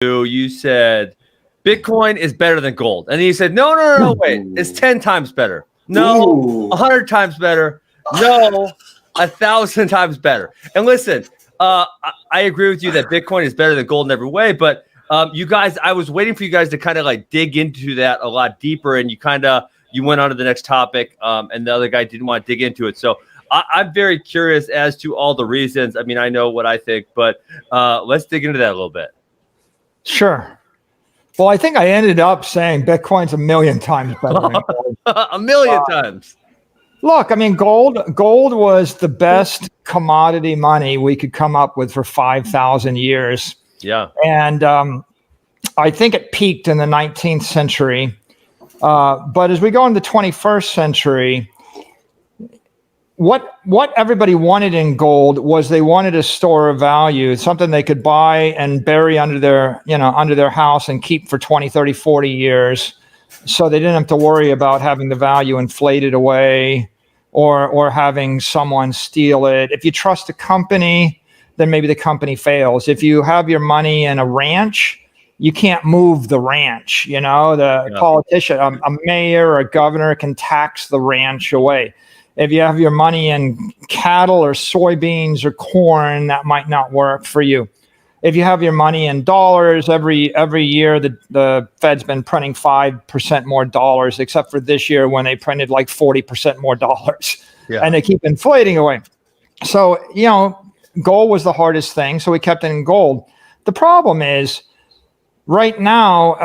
you said Bitcoin is better than gold. And then you said, no, wait, it's 10 times better. No, 100 times better. No, 1,000 times better. And listen, I agree with you that Bitcoin is better than gold in every way, but you guys, I was waiting for you guys to kind of like dig into that a lot deeper, and you went on to the next topic, and the other guy didn't want to dig into it. So I'm very curious as to all the reasons. I mean, I know what I think, but let's dig into that a little bit. Sure. Well, I think I ended up saying Bitcoin's 1,000,000 times better than gold. 1,000,000 times. Look, I mean, gold was the best commodity money we could come up with for 5,000 years. Yeah. And I think it peaked in the 19th century. But as we go into the 21st century, what everybody wanted in gold was they wanted a store of value, something they could buy and bury under their house and keep for 20, 30, 40 years. So they didn't have to worry about having the value inflated away or having someone steal it. If you trust a company, then maybe the company fails. If you have your money in a ranch, you can't move the ranch. Politician, a mayor or a governor can tax the ranch away. If you have your money in cattle or soybeans or corn, that might not work for you. If you have your money in dollars, every year the Fed's been printing 5% more dollars, except for this year when they printed like 40% more dollars. Yeah. And they keep inflating away. So, gold was the hardest thing, so we kept it in gold. The problem is, right now,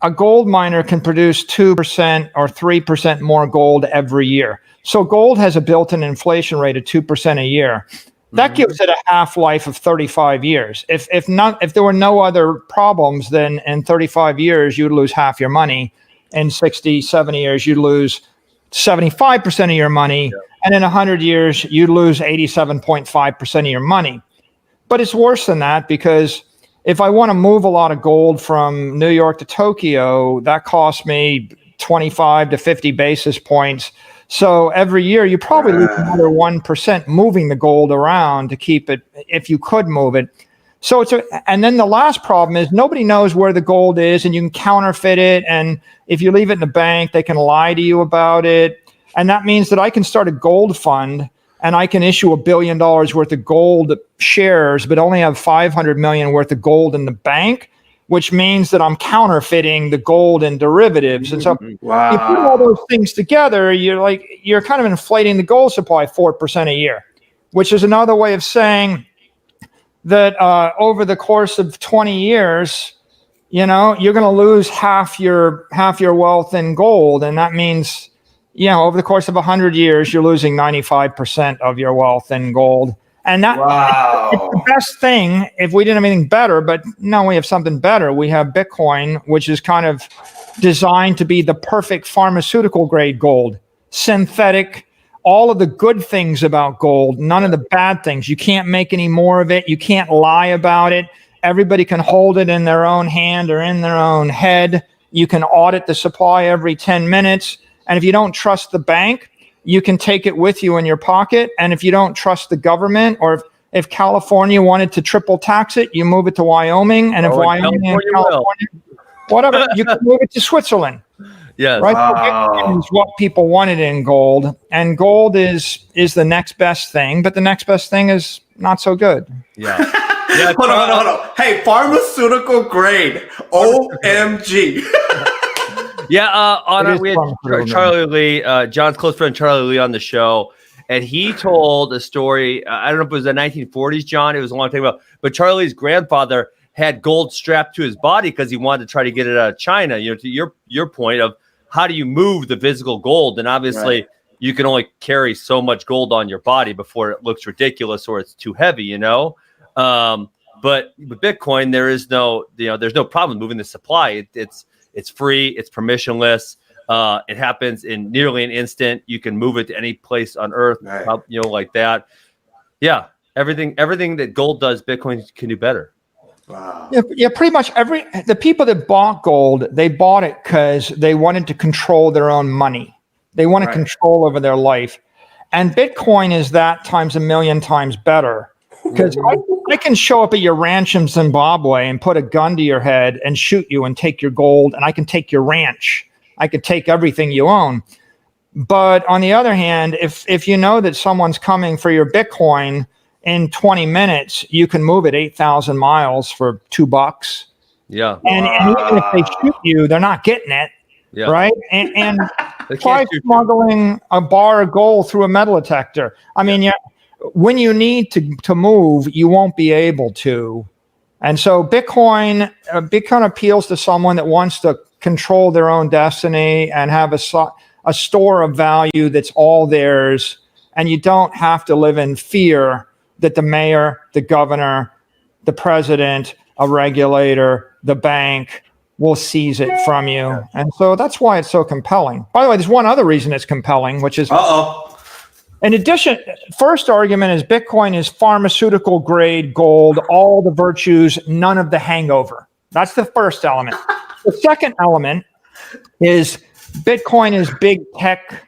a gold miner can produce 2% or 3% more gold every year. So gold has a built-in inflation rate of 2% a year. That gives it a half-life of 35 years. If there were no other problems, then in 35 years, you'd lose half your money. In 60, 70 years, you'd lose 75% of your money. Yeah. And in 100 years, you'd lose 87.5% of your money. But it's worse than that, because if I want to move a lot of gold from New York to Tokyo, that costs me 25 to 50 basis points. So every year you probably lose another 1% moving the gold around to keep it, if you could move it. So and then the last problem is nobody knows where the gold is, and you can counterfeit it. And if you leave it in the bank, they can lie to you about it. And that means that I can start a gold fund and I can issue $1 billion worth of gold shares, but only have 500 million worth of gold in the bank, which means that I'm counterfeiting the gold and derivatives. And so you put all those things together, you're kind of inflating the gold supply 4% a year, which is another way of saying that over the course of 20 years, you're going to lose half your wealth in gold. And that means, over the course of 100 years, you're losing 95% of your wealth in gold. And that it's the best thing if we didn't have anything better, but no, we have something better. We have Bitcoin, which is kind of designed to be the perfect pharmaceutical grade gold, synthetic, all of the good things about gold, none of the bad things. You can't make any more of it. You can't lie about it. Everybody can hold it in their own hand or in their own head. You can audit the supply every 10 minutes. And if you don't trust the bank, you can take it with you in your pocket. And if you don't trust the government, or if California wanted to triple tax it, you move it to Wyoming. And if Wyoming and California, whatever, you can move it to Switzerland. Yes. Right? Bitcoin is what people wanted in gold. And gold is the next best thing, but the next best thing is not so good. Yeah. Hold on. Hey, pharmaceutical grade. OMG. Yeah, we had Charlie Lee, John's close friend Charlie Lee on the show, and he told a story. I don't know if it was the 1940s, John. It was a long time ago. But Charlie's grandfather had gold strapped to his body because he wanted to try to get it out of China. To your point of how do you move the physical gold? And obviously, you can only carry so much gold on your body before it looks ridiculous or it's too heavy. But with Bitcoin, there is there's no problem moving the supply. It's free. It's permissionless. It happens in nearly an instant. You can move it to any place on Earth, like that. Yeah, everything that gold does, Bitcoin can do better. Wow. Yeah, pretty much the people that bought gold, they bought it because they wanted to control their own money. They wanted control over their life. And Bitcoin is that times 1,000,000 times better. Because I can show up at your ranch in Zimbabwe and put a gun to your head and shoot you and take your gold, and I can take your ranch. I could take everything you own. But on the other hand, if you know that someone's coming for your Bitcoin in 20 minutes, you can move it 8,000 miles for $2. Yeah. And even if they shoot you, they're not getting it. Yeah. Right? And try smuggling a bar of gold through a metal detector. I mean, when you need to move, you won't be able to. And so Bitcoin appeals to someone that wants to control their own destiny and have a store of value that's all theirs. And you don't have to live in fear that the mayor, the governor, the president, a regulator, the bank will seize it from you. And so that's why it's so compelling. By the way, there's one other reason it's compelling, which is... In addition, first argument is Bitcoin is pharmaceutical grade gold, all the virtues, none of the hangover. That's the first element. The second element is Bitcoin is big tech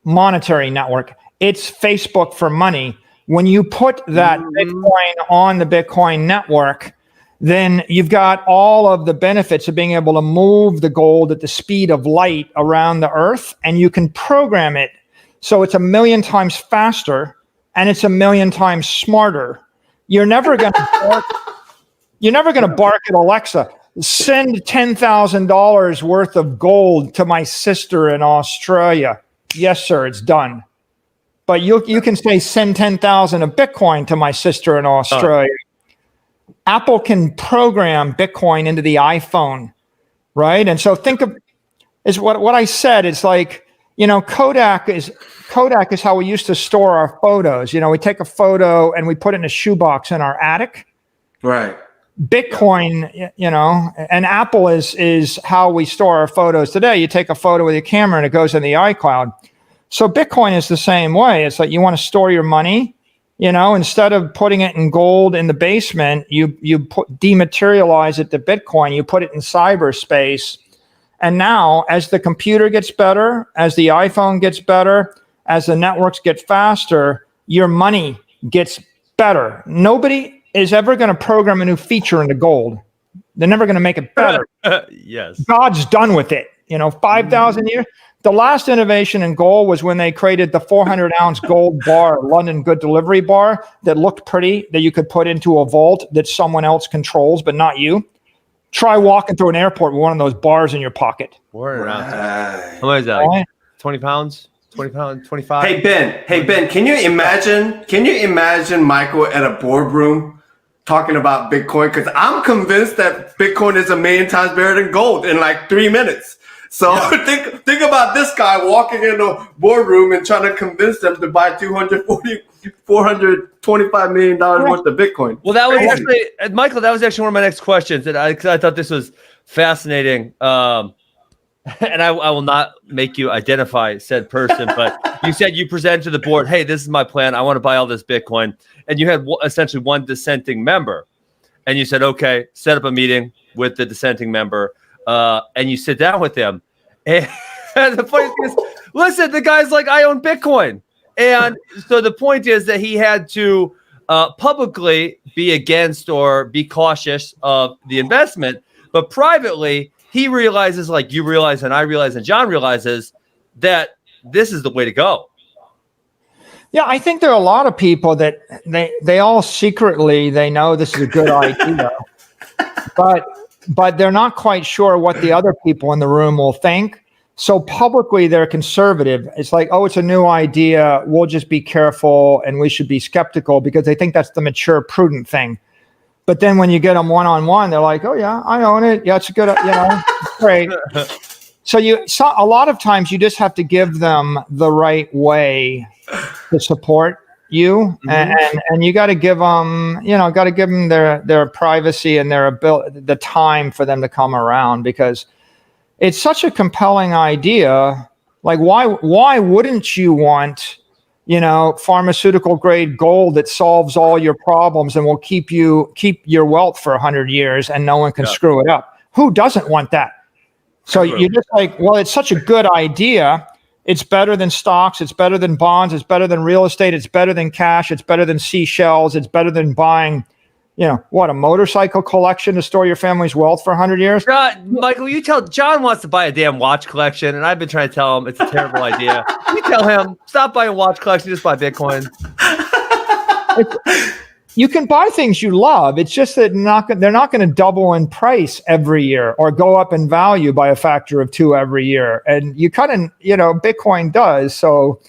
monetary network. It's Facebook for money. When you put that Bitcoin on the Bitcoin network, then you've got all of the benefits of being able to move the gold at the speed of light around the earth, and you can program it so it's 1,000,000 times faster and it's 1,000,000 times smarter. You're never going to bark at Alexa, send $10,000 worth of gold to my sister in Australia. Yes, sir, it's done. But you can say send 10,000 of Bitcoin to my sister in Australia. Apple can program Bitcoin into the iPhone, right? And so think of is what I said. It's like, Kodak is how we used to store our photos. We take a photo and we put it in a shoebox in our attic. Right. Bitcoin, and Apple is how we store our photos today. You take a photo with your camera and it goes in the iCloud. So Bitcoin is the same way. It's like you want to store your money, instead of putting it in gold in the basement, you dematerialize it to Bitcoin. You put it in cyberspace. And now, as the computer gets better, as the iPhone gets better, as the networks get faster, your money gets better. Nobody is ever going to program a new feature into gold. They're never going to make it better. Yes. God's done with it. 5,000 years. The last innovation in gold was when they created the 400-ounce gold bar, London Good Delivery bar, that looked pretty, that you could put into a vault that someone else controls, but not you. Try walking through an airport with one of those bars in your pocket. How much is that? Like 20 pounds? 20 pounds? 25? Hey Ben, can you imagine Michael at a boardroom talking about Bitcoin? Because I'm convinced that Bitcoin is 1,000,000 times better than gold in like 3 minutes. So think about this guy walking in the boardroom and trying to convince them to buy $425 million worth of Bitcoin. Well, that was actually, Michael, that was actually one of my next questions. Because I thought this was fascinating. And I will not make you identify said person, but you said you presented to the board, hey, this is my plan. I want to buy all this Bitcoin. And you had essentially one dissenting member. And you said, okay, set up a meeting with the dissenting member. And you sit down with him. And the funny thing is, listen, the guy's like, I own Bitcoin. And so the point is that he had to publicly be against or be cautious of the investment. But privately, he realizes, like you realize and I realize and John realizes, that this is the way to go. Yeah, I think there are a lot of people that they all secretly, they know this is a good idea. But they're not quite sure what the other people in the room will think. So publicly, they're conservative. It's like, oh, it's a new idea. We'll just be careful and we should be skeptical because they think that's the mature, prudent thing. But then when you get them one-on-one, they're like, oh, yeah, I own it. Yeah, it's a good, great. So a lot of times you just have to give them the right way to support you, and you got to give them, their privacy and their ability, the time for them to come around, because it's such a compelling idea. Like, why wouldn't you want, pharmaceutical grade gold that solves all your problems and will keep your wealth for 100 years and no one can screw it up? Who doesn't want that? So you're just like, well, it's such a good idea. It's better than stocks. It's better than bonds. It's better than real estate. It's better than cash. It's better than seashells. It's better than buying, a motorcycle collection to store your family's wealth for 100 years. Michael, you tell John wants to buy a damn watch collection, and I've been trying to tell him it's a terrible idea. You tell him, stop buying a watch collection, just buy Bitcoin. You can buy things you love. It's just that they're not going to double in price every year or go up in value by a factor of 2 every year. And you kind of, Bitcoin does. So